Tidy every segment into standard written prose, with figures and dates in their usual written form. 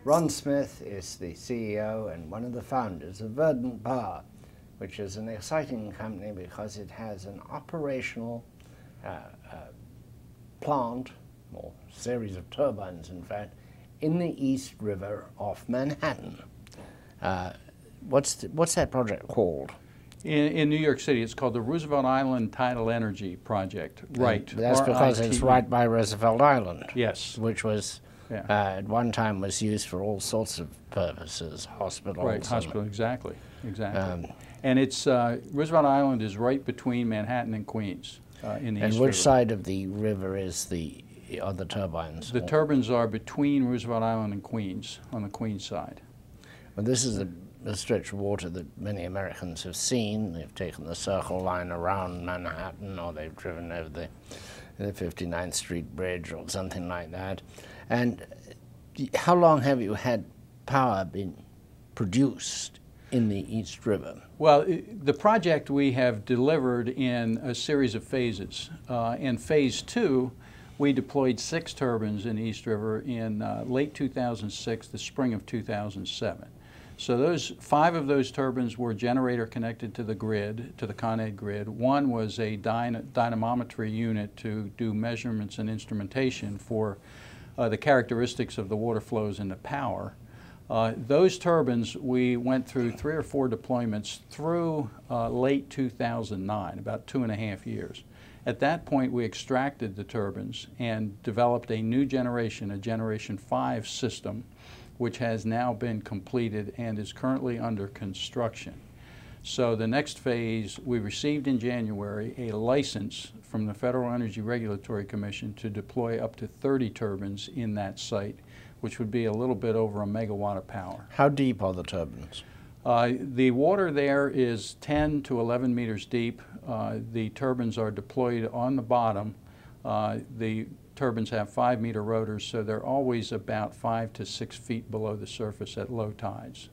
Ron Smith is the CEO and one of the founders of Verdant Power, which is an exciting company because it has an operational plant, or series of turbines in fact, in the East River off Manhattan. What's that project called? In New York City, it's called the Roosevelt Island Tidal Energy Project. Right. That's because it's right by Roosevelt Island. Yes. Which was, at one time, was used for all sorts of purposes, hospitals. Right, hospital, exactly. And it's, Roosevelt Island is right between Manhattan and Queens in the East River. And which side of the river is are the turbines? The turbines are between Roosevelt Island and Queens, on the Queens side. Well, this is a stretch of water that many Americans have seen. They've taken the Circle Line around Manhattan, or they've driven over the 59th Street Bridge or something like that. And how long have you had power been produced in the East River? Well, the project we have delivered in a series of phases. In phase 2, we deployed 6 turbines in the East River in late 2006, the spring of 2007. So 5 of those turbines were generator connected to the grid, to the Con Ed grid. One was a dynamometry unit to do measurements and instrumentation for the characteristics of the water flows and the power. Those turbines, we went through 3 or 4 deployments through late 2009, about 2.5 years. At that point, we extracted the turbines and developed a new generation, a Generation 5 system, which has now been completed and is currently under construction. So the next phase, we received in January a license from the Federal Energy Regulatory Commission to deploy up to 30 turbines in that site, which would be a little bit over a megawatt of power. How deep are the turbines? The water there is 10 to 11 meters deep. The turbines are deployed on the bottom. The turbines have 5-meter rotors, so they're always about 5 to 6 feet below the surface at low tides.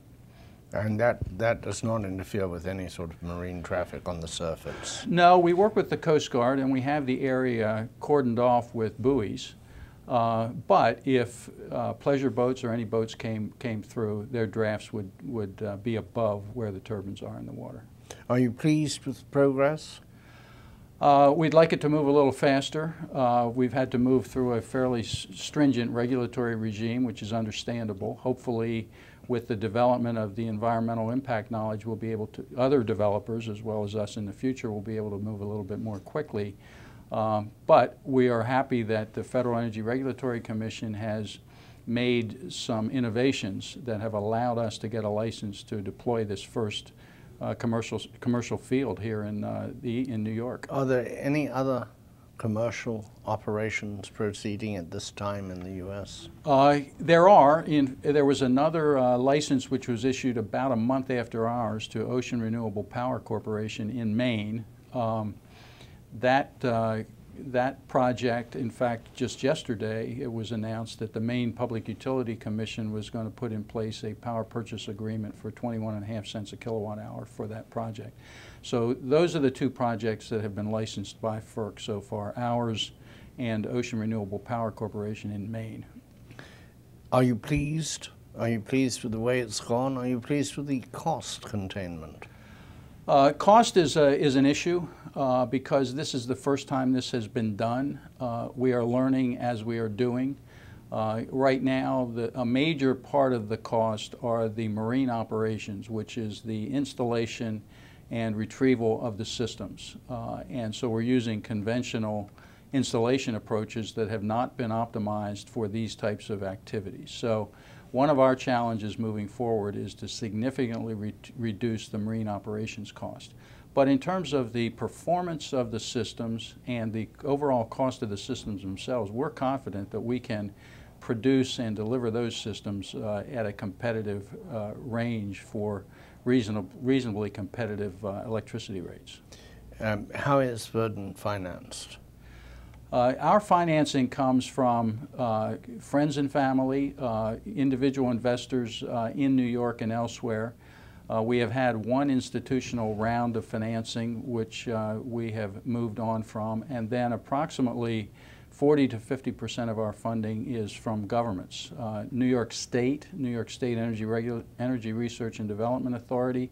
And that does not interfere with any sort of marine traffic on the surface? No, we work with the Coast Guard and we have the area cordoned off with buoys. But if pleasure boats or any boats came through, their drafts would be above where the turbines are in the water. Are you pleased with progress? We'd like it to move a little faster. We've had to move through a fairly stringent regulatory regime, which is understandable. Hopefully, with the development of the environmental impact knowledge, we'll be able to, other developers as well as us in the future, will be able to move a little bit more quickly. But we are happy that the Federal Energy Regulatory Commission has made some innovations that have allowed us to get a license to deploy this first commercial field here in New York. Are there any other commercial operations proceeding at this time in the U.S.? There are. There was another license which was issued about a month after ours to Ocean Renewable Power Corporation in Maine. That project, in fact, just yesterday, it was announced that the Maine Public Utility Commission was going to put in place a power purchase agreement for 21.5 cents a kilowatt hour for that project. So those are the 2 projects that have been licensed by FERC so far, ours and Ocean Renewable Power Corporation in Maine. Are you pleased? Are you pleased with the way it's gone? Are you pleased with the cost containment? Cost is an issue because this is the first time this has been done. We are learning as we are doing. Right now, a major part of the cost are the marine operations, which is the installation and retrieval of the systems. And so we're using conventional installation approaches that have not been optimized for these types of activities. So one of our challenges moving forward is to significantly reduce the marine operations cost. But in terms of the performance of the systems and the overall cost of the systems themselves, we're confident that we can produce and deliver those systems at a competitive range for reasonably competitive electricity rates. How is Verdant financed? Our financing comes from friends and family, individual investors in New York and elsewhere. We have had one institutional round of financing, which we have moved on from, and then approximately 40 to 50% of our funding is from governments. New York State Energy Research and Development Authority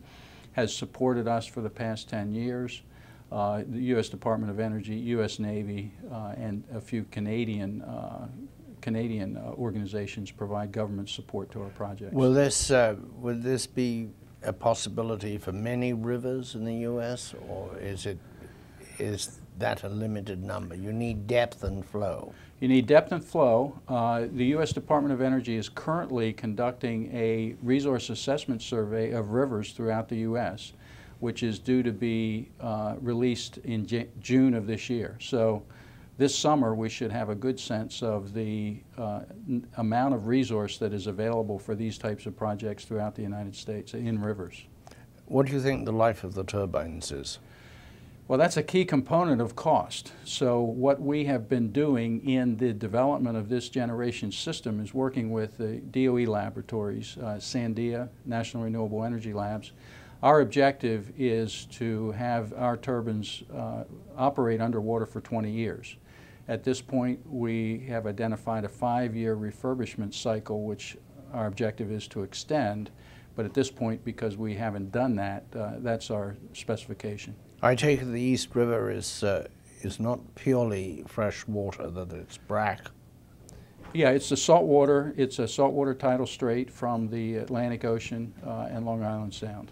has supported us for the past 10 years. The U.S. Department of Energy, U.S. Navy, and a few Canadian organizations provide government support to our projects. Will this be a possibility for many rivers in the U.S., or is that a limited number? You need depth and flow. You need depth and flow. The U.S. Department of Energy is currently conducting a resource assessment survey of rivers throughout the U.S., which is due to be released in June of this year. So this summer we should have a good sense of the amount of resource that is available for these types of projects throughout the United States in rivers. What do you think the life of the turbines is? Well, that's a key component of cost. So what we have been doing in the development of this generation system is working with the DOE laboratories, Sandia, National Renewable Energy Labs. Our objective is to have our turbines operate underwater for 20 years. At this point, we have identified a 5-year refurbishment cycle, which our objective is to extend. But at this point, because we haven't done that, that's our specification. I take it the East River is not purely fresh water, that it's brack. Yeah, it's a saltwater tidal strait from the Atlantic Ocean and Long Island Sound.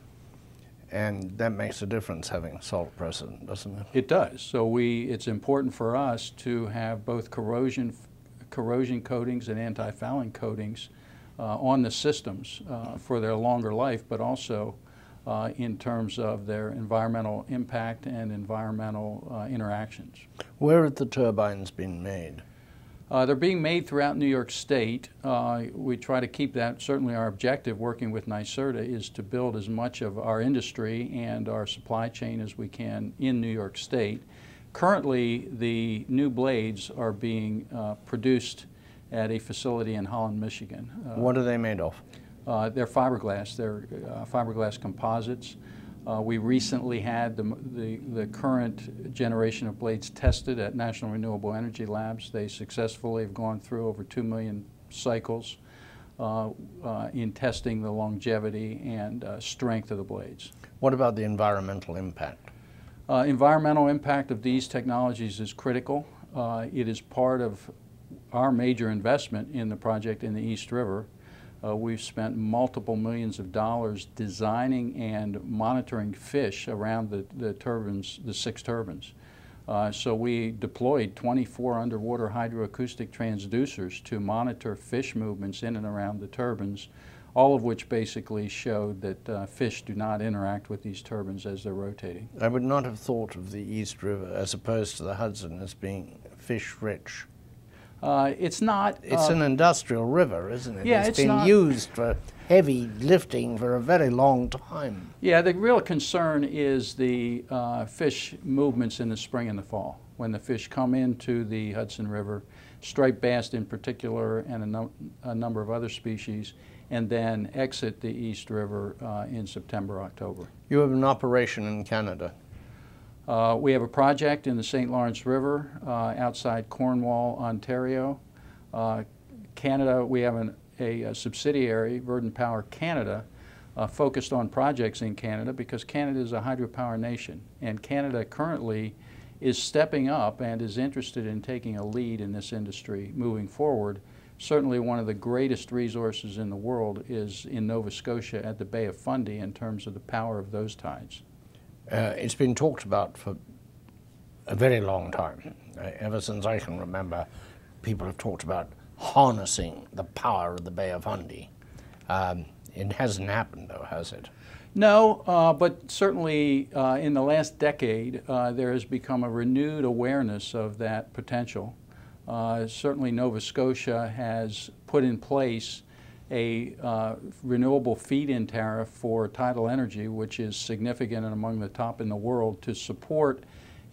And that makes a difference having salt present, doesn't it? It does. So it's important for us to have both corrosion coatings and anti-fouling coatings on the systems for their longer life, but also in terms of their environmental impact and environmental interactions. Where have the turbines been made? They're being made throughout New York State. We try to keep that. Certainly our objective working with NYSERDA is to build as much of our industry and our supply chain as we can in New York State. Currently, the new blades are being produced at a facility in Holland, Michigan. What are they made of? They're fiberglass. They're fiberglass composites. We recently had the current generation of blades tested at National Renewable Energy Labs. They successfully have gone through over 2 million cycles in testing the longevity and strength of the blades. What about the environmental impact? Environmental impact of these technologies is critical. It is part of our major investment in the project in the East River. We've spent multiple millions of dollars designing and monitoring fish around the turbines, the 6 turbines. So we deployed 24 underwater hydroacoustic transducers to monitor fish movements in and around the turbines, all of which basically showed that fish do not interact with these turbines as they're rotating. I would not have thought of the East River as opposed to the Hudson as being fish-rich. It's not. It's an industrial river, isn't it? Yeah, it's been used for heavy lifting for a very long time. Yeah, the real concern is the fish movements in the spring and the fall, when the fish come into the Hudson River, striped bass in particular, and a number of other species, and then exit the East River in September, October. You have an operation in Canada. We have a project in the St. Lawrence River outside Cornwall, Ontario. Canada, we have a subsidiary, Verdant Power Canada, focused on projects in Canada because Canada is a hydropower nation. And Canada currently is stepping up and is interested in taking a lead in this industry moving forward. Certainly one of the greatest resources in the world is in Nova Scotia at the Bay of Fundy in terms of the power of those tides. It's been talked about for a very long time. Ever since I can remember, people have talked about harnessing the power of the Bay of Fundy. It hasn't happened, though, has it? No, but certainly in the last decade, there has become a renewed awareness of that potential. Certainly Nova Scotia has put in place a renewable feed-in tariff for tidal energy, which is significant and among the top in the world, to support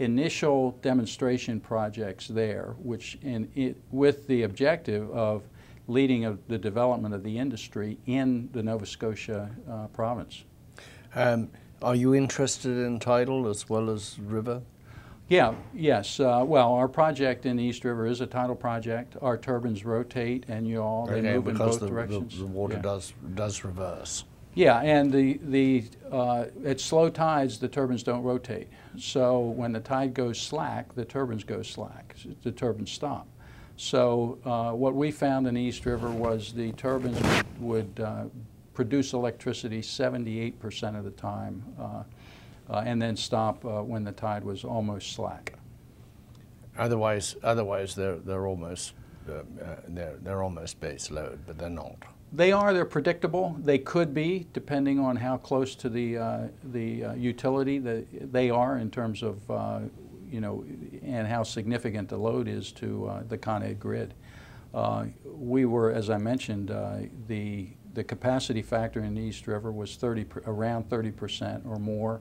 initial demonstration projects there, with the objective of leading the development of the industry in the Nova Scotia province. Are you interested in tidal as well as river? Yes. Well, our project in the East River is a tidal project. Our turbines rotate, and they move in both directions. The water does reverse. Yeah, and at slow tides, the turbines don't rotate. So when the tide goes slack, the turbines go slack. The turbines stop. So what we found in the East River was the turbines would produce electricity 78% of the time, and then stop when the tide was almost slack. Otherwise, they're almost base load, but they're not. They're predictable. They could be, depending on how close to the utility they are in terms of, and how significant the load is to the Con Ed grid. We were, as I mentioned, the capacity factor in the East River was around 30% or more.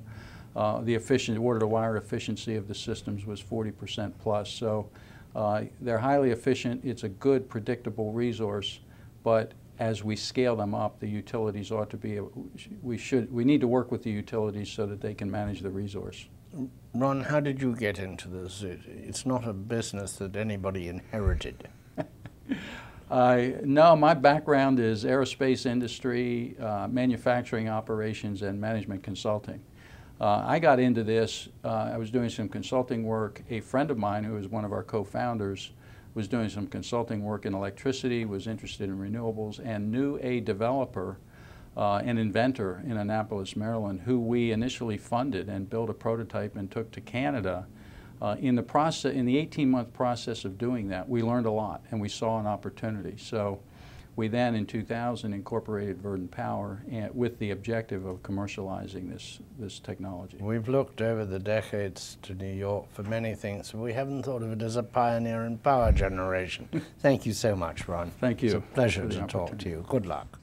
The water-to-wire efficiency of the systems was 40% plus. So they're highly efficient. It's a good, predictable resource, but as we scale them up, the utilities ought to be, we need to work with the utilities so that they can manage the resource. Ron, how did you get into this? It's not a business that anybody inherited. No, my background is aerospace industry, manufacturing operations, and management consulting. I got into this, I was doing some consulting work. A friend of mine who was one of our co-founders was doing some consulting work in electricity, was interested in renewables, and knew a developer, an inventor in Annapolis, Maryland, who we initially funded and built a prototype and took to Canada. In the 18-month process of doing that, we learned a lot and we saw an opportunity. So we then, in 2000, incorporated Verdant Power with the objective of commercializing this technology. We've looked over the decades to New York for many things. We haven't thought of it as a pioneer in power generation. Thank you so much, Ron. Thank you. It's a pleasure to talk to you. Good luck.